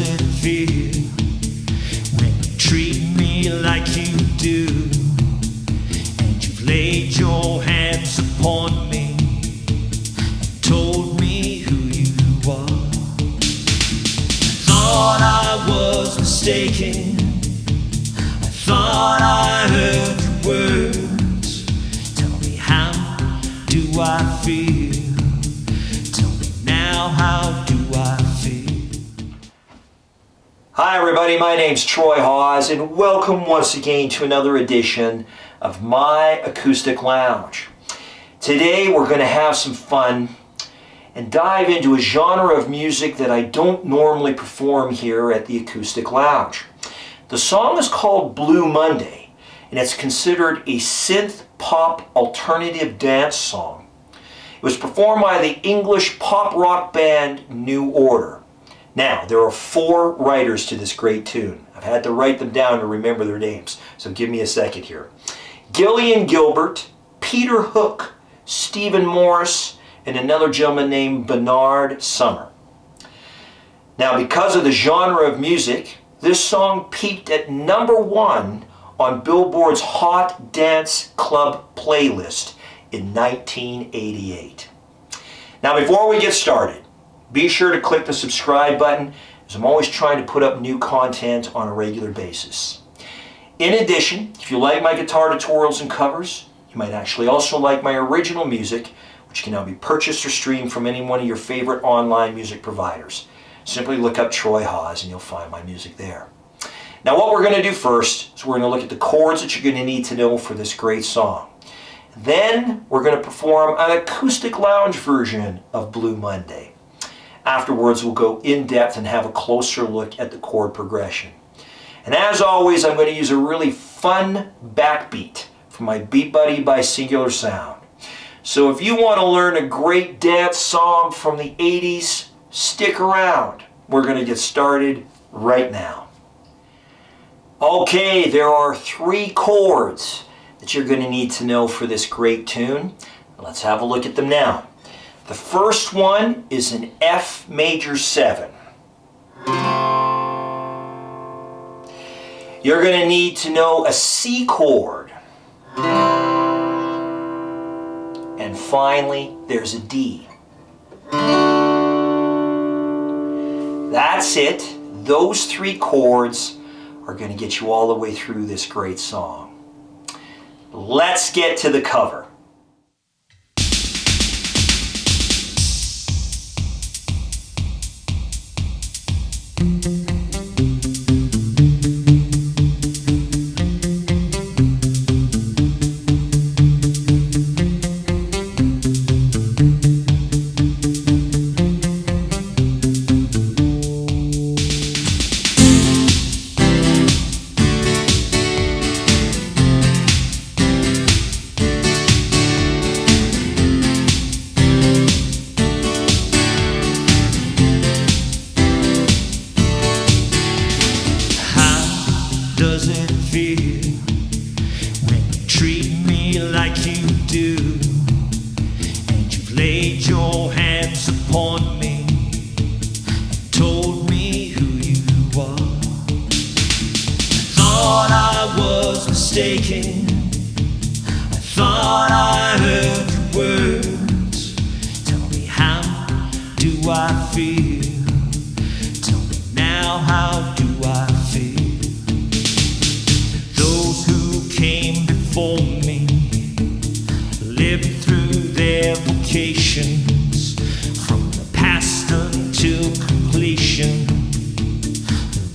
it feel when you treat me like you do? And you've laid your hands upon me and told me who you are. Thought I was mistaken. I thought I heard your words. Tell me, how do I feel? Tell me now, how do I feel? Hi everybody, my name's Troy Hawes and welcome once again to another edition of my Acoustic Lounge. Today we're going to have some fun and dive into a genre of music that I don't normally perform here at the Acoustic Lounge. The song is called Blue Monday, and it's considered a synth pop alternative dance song. It was performed by the English pop rock band New Order. Now, there are 4 writers to this great tune. I've had to write them down to remember their names, so give me a second here. Gillian Gilbert, Peter Hook, Stephen Morris, and another gentleman named Bernard Summer. Now, because of the genre of music, this song peaked at #1 on Billboard's Hot Dance Club playlist in 1988. Now, before we get started, be sure to click the subscribe button, as I'm always trying to put up new content on a regular basis. In addition, if you like my guitar tutorials and covers, you might actually also like my original music, which can now be purchased or streamed from any one of your favorite online music providers. Simply look up Troy Hawes and you'll find my music there. Now, what we're going to do first is we're going to look at the chords that you're going to need to know for this great song. Then we're going to perform an acoustic lounge version of Blue Monday. Afterwards, we'll go in depth and have a closer look at the chord progression. And as always, I'm going to use a really fun backbeat from my Beat Buddy by Singular Sound. So if you want to learn a great dance song from the 80s, stick around. We're going to get started right now. Okay, there are 3 chords that you're going to need to know for this great tune. Let's have a look at them now. The first one is an F major 7. You're going to need to know a C chord. And finally, there's a D. That's it. Those 3 chords are going to get you all the way through this great song. Let's get to the cover. Does it feel when you treat me like you do? And you've laid your hands upon me and told me who you are. Thought I was mistaken. I thought I heard your words. Tell me, how do I feel? Tell me now, how do I feel? Came before me, lived through their vocations, from the past until completion,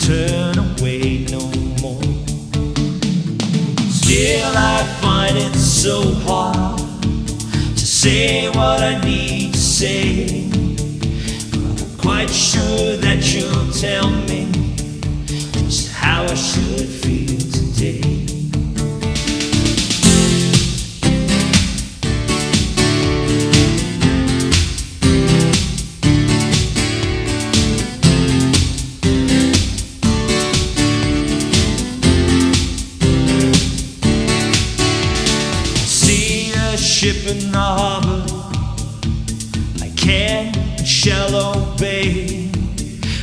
turn away no more. Still I find it so hard to say what I need to say, but I'm quite sure that you'll tell me just how I should feel today. Ship in the harbor, I can and shall obey.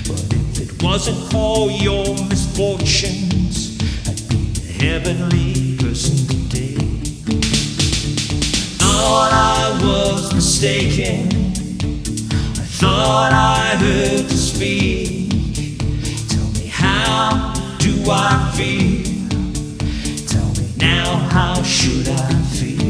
But if it wasn't for your misfortunes, I'd be a heavenly person today. Thought I was mistaken, I thought I heard you speak. Tell me, how do I feel? Tell me now, how should I feel?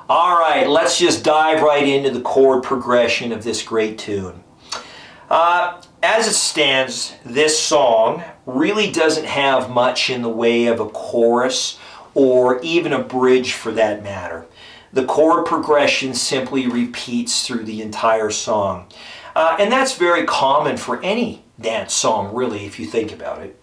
Alright, let's just dive right into the chord progression of this great tune. As it stands, this song really doesn't have much in the way of a chorus or even a bridge for that matter. The chord progression simply repeats through the entire song. And that's very common for any dance song, really, if you think about it.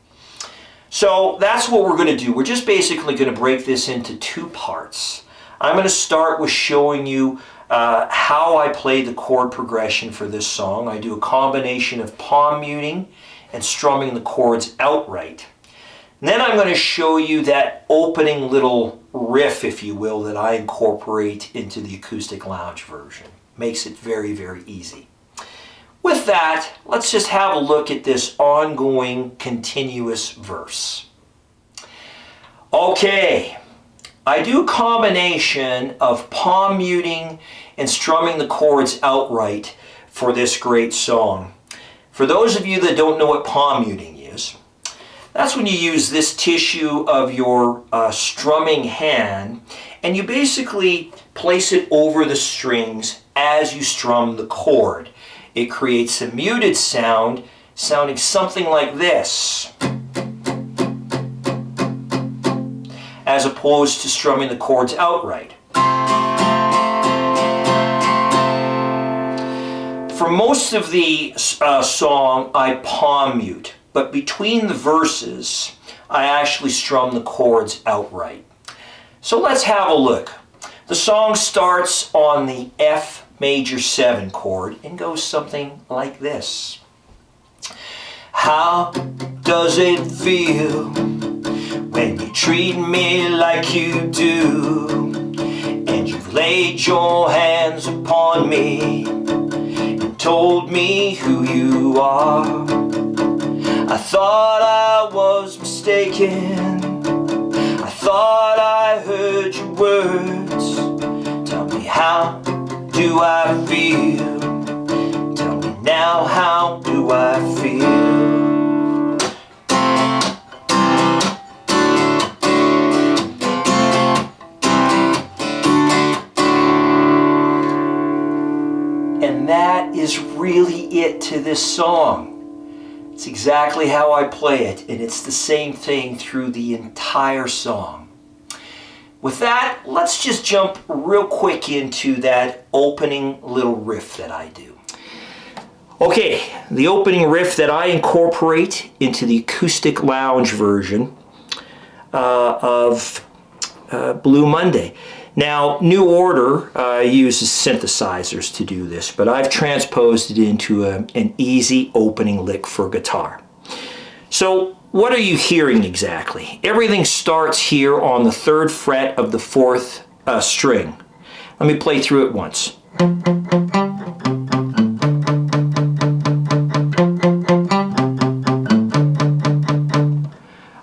So that's what we're going to do. We're just basically going to break this into two parts. I'm going to start with showing you how I play the chord progression for this song. I do a combination of palm muting and strumming the chords outright. And then I'm going to show you that opening little riff, if you will, that I incorporate into the acoustic lounge version. Makes it very, very easy. With that, let's just have a look at this ongoing continuous verse. Okay. I do a combination of palm muting and strumming the chords outright for this great song. For those of you that don't know what palm muting is, that's when you use this tissue of your strumming hand and you basically place it over the strings as you strum the chord. It creates a muted sound, sounding something like this, as opposed to strumming the chords outright. For most of the song, I palm mute, but between the verses, I actually strum the chords outright. So let's have a look. The song starts on the F major 7 chord and goes something like this. How does it feel when you treat me like you do, and you've laid your hands upon me and told me who you are? I thought I was mistaken, I thought I heard your words. Tell me, how do I feel? Tell me now, how do I feel? And that is really it to this song. It's exactly how I play it, and it's the same thing through the entire song. With that, let's just jump real quick into that opening little riff that I do. Okay, the opening riff that I incorporate into the acoustic lounge version of Blue Monday. Now, New Order uses synthesizers to do this, but I've transposed it into an easy opening lick for guitar. So, what are you hearing exactly? Everything starts here on the 3rd fret of the 4th string. Let me play through it once.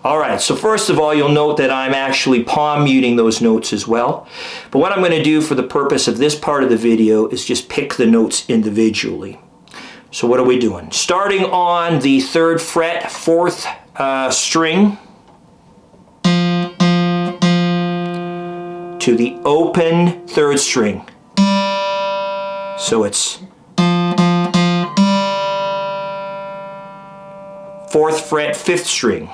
Alright, so first of all, you'll note that I'm actually palm muting those notes as well. But what I'm going to do for the purpose of this part of the video is just pick the notes individually. So what are we doing? Starting on the 3rd fret, 4th string to the open 3rd string. So it's 4th fret, 5th string.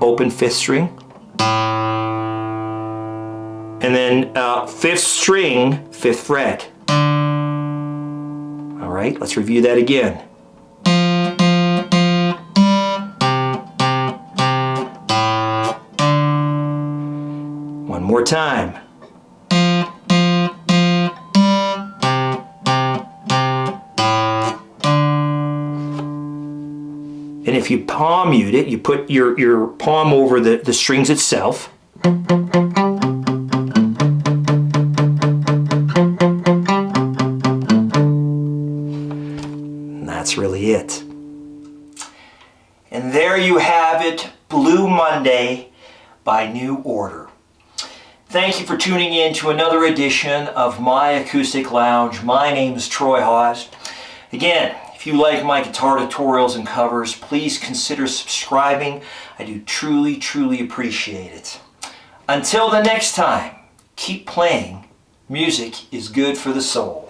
Open 5th string. And then 5th string, 5th fret. All right, let's review that again. One more time. And if you palm mute it, you put your palm over the strings itself. And that's really it. And there you have it, Blue Monday by New Order. Thank you for tuning in to another edition of My Acoustic Lounge. My name is Troy Hawes. Again, if you like my guitar tutorials and covers, please consider subscribing. I do truly, truly appreciate it. Until the next time, keep playing. Music is good for the soul.